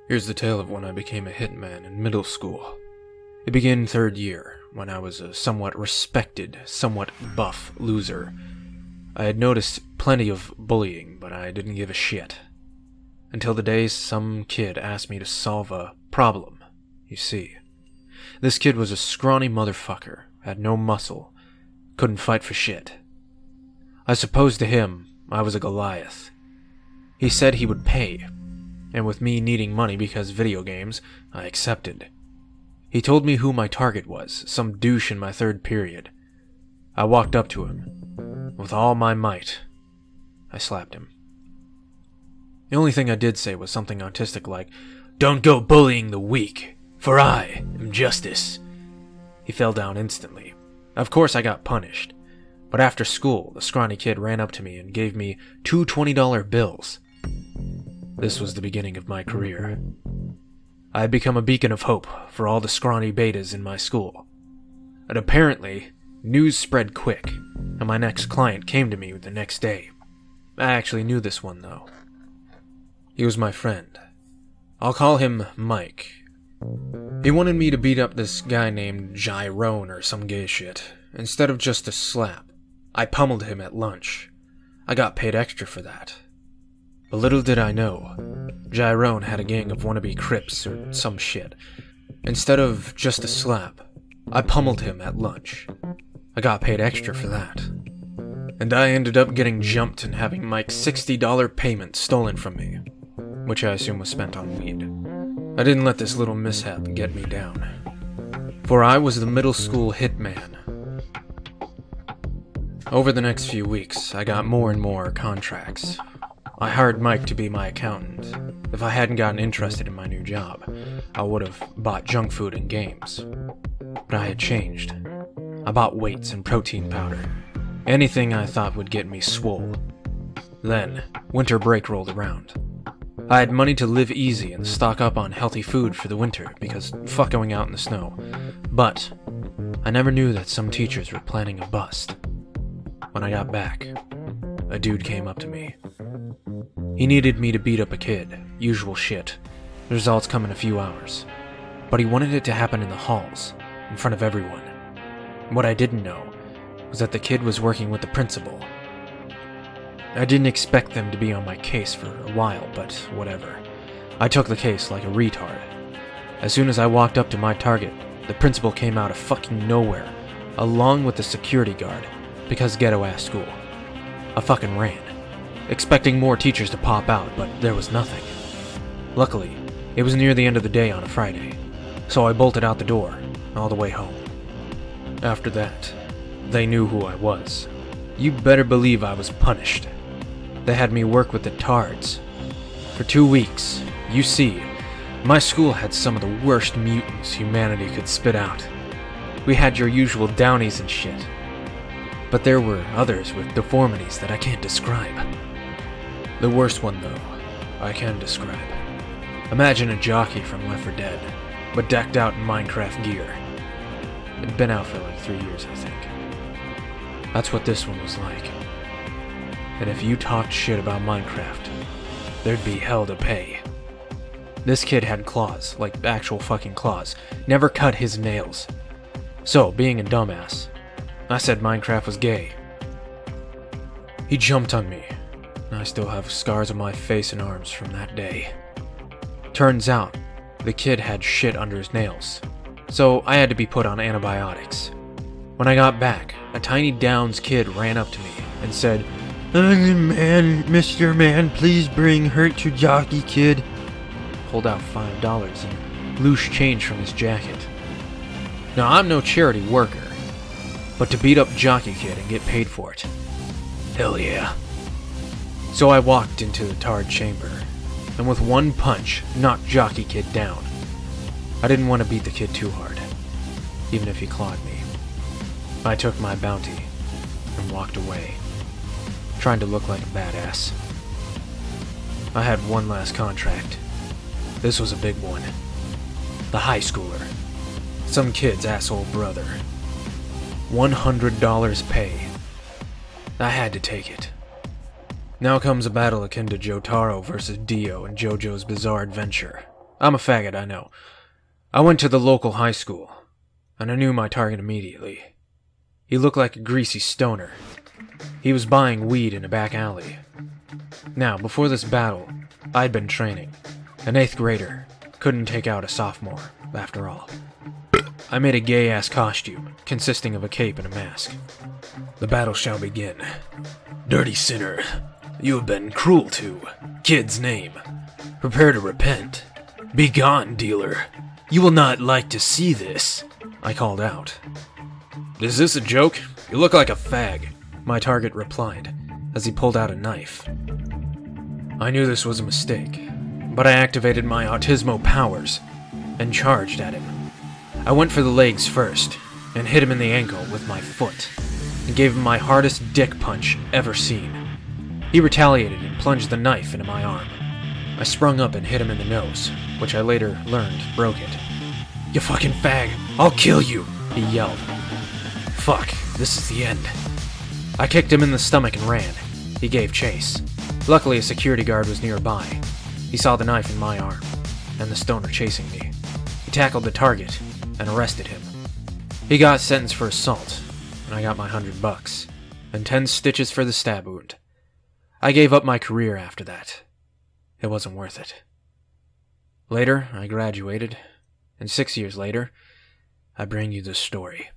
Here's the tale of when I became a hitman in middle school. It began third year, when I was a somewhat respected, somewhat buff loser. I had noticed plenty of bullying, but I didn't give a shit. Until the day some kid asked me to solve a problem. You see, this kid was a scrawny motherfucker, had no muscle, couldn't fight for shit. I suppose to him, I was a Goliath. He said he would pay, and with me needing money because video games, I accepted. He told me who my target was, some douche in my third period. I walked up to him. With all my might, I slapped him. The only thing I did say was something autistic like, "Don't go bullying the weak, for I am justice." He fell down instantly. Of course I got punished, but after school, the scrawny kid ran up to me and gave me two $20 bills. This was the beginning of my career. I had become a beacon of hope for all the scrawny betas in my school. And apparently, news spread quick, and my next client came to me the next day. I actually knew this one, though. He was my friend. I'll call him Mike. He wanted me to beat up this guy named Gyrone or some gay shit, instead of just a slap. I pummeled him at lunch. I got paid extra for that. But little did I know, Gyrone had a gang of wannabe Crips or some shit. Instead of just a slap, I pummeled him at lunch. I got paid extra for that. And I ended up getting jumped and having Mike's $60 payment stolen from me, which I assume was spent on weed. I didn't let this little mishap get me down, for I was the middle school hitman. Over the next few weeks, I got more and more contracts. I hired Mike to be my accountant. If I hadn't gotten interested in my new job, I would have bought junk food and games. But I had changed. I bought weights and protein powder. Anything I thought would get me swole. Then, winter break rolled around. I had money to live easy and stock up on healthy food for the winter because fuck going out in the snow. But I never knew that some teachers were planning a bust. When I got back, a dude came up to me. He needed me to beat up a kid, usual shit. The results come in a few hours. But he wanted it to happen in the halls, in front of everyone. What I didn't know was that the kid was working with the principal. I didn't expect them to be on my case for a while, but whatever. I took the case like a retard. As soon as I walked up to my target, the principal came out of fucking nowhere, along with the security guard, because ghetto-ass school. I fucking ran, expecting more teachers to pop out, but there was nothing. Luckily, it was near the end of the day on a Friday, so I bolted out the door, all the way home. After that, they knew who I was. You better believe I was punished. They had me work with the tards. For 2 weeks, you see, my school had some of the worst mutants humanity could spit out. We had your usual downies and shit. But there were others with deformities that I can't describe. The worst one, though, I can describe. Imagine a jockey from Left 4 Dead, but decked out in Minecraft gear. It'd been out for like 3 years, I think. That's what this one was like. And if you talked shit about Minecraft, there'd be hell to pay. This kid had claws, like actual fucking claws, never cut his nails. So, being a dumbass, I said Minecraft was gay. He jumped on me, and I still have scars on my face and arms from that day. Turns out, the kid had shit under his nails, so I had to be put on antibiotics. When I got back, a tiny Downs kid ran up to me and said, "Man, Mr. Man, please bring hurt to jockey kid." Pulled out $5 and loose change from his jacket. Now, I'm no charity worker, but to beat up Jockey Kid and get paid for it, hell yeah. So I walked into the tarred chamber, and with one punch, knocked Jockey Kid down. I didn't want to beat the kid too hard, even if he clawed me. I took my bounty and walked away, trying to look like a badass. I had one last contract. This was a big one. The high schooler. Some kid's asshole brother. $100 pay. I had to take it. Now comes a battle akin to Jotaro versus Dio in JoJo's Bizarre Adventure. I'm a faggot, I know. I went to the local high school, and I knew my target immediately. He looked like a greasy stoner. He was buying weed in a back alley. Now, before this battle, I'd been training. An 8th grader couldn't take out a sophomore, after all. I made a gay-ass costume, consisting of a cape and a mask. The battle shall begin. Dirty sinner, you have been cruel to. Kid's name. Prepare to repent. Be gone, dealer. You will not like to see this, I called out. Is this a joke? You look like a fag, my target replied, as he pulled out a knife. I knew this was a mistake, but I activated my autismo powers and charged at him. I went for the legs first, and hit him in the ankle with my foot, and gave him my hardest dick punch ever seen. He retaliated and plunged the knife into my arm. I sprung up and hit him in the nose, which I later learned broke it. You fucking fag, I'll kill you, he yelled. Fuck, this is the end. I kicked him in the stomach and ran. He gave chase. Luckily, a security guard was nearby. He saw the knife in my arm, and the stoner chasing me. He tackled the target and arrested him. He got sentenced for assault, and I got my $100, and 10 stitches for the stab wound. I gave up my career after that. It wasn't worth it. Later, I graduated, and 6 years later, I bring you this story.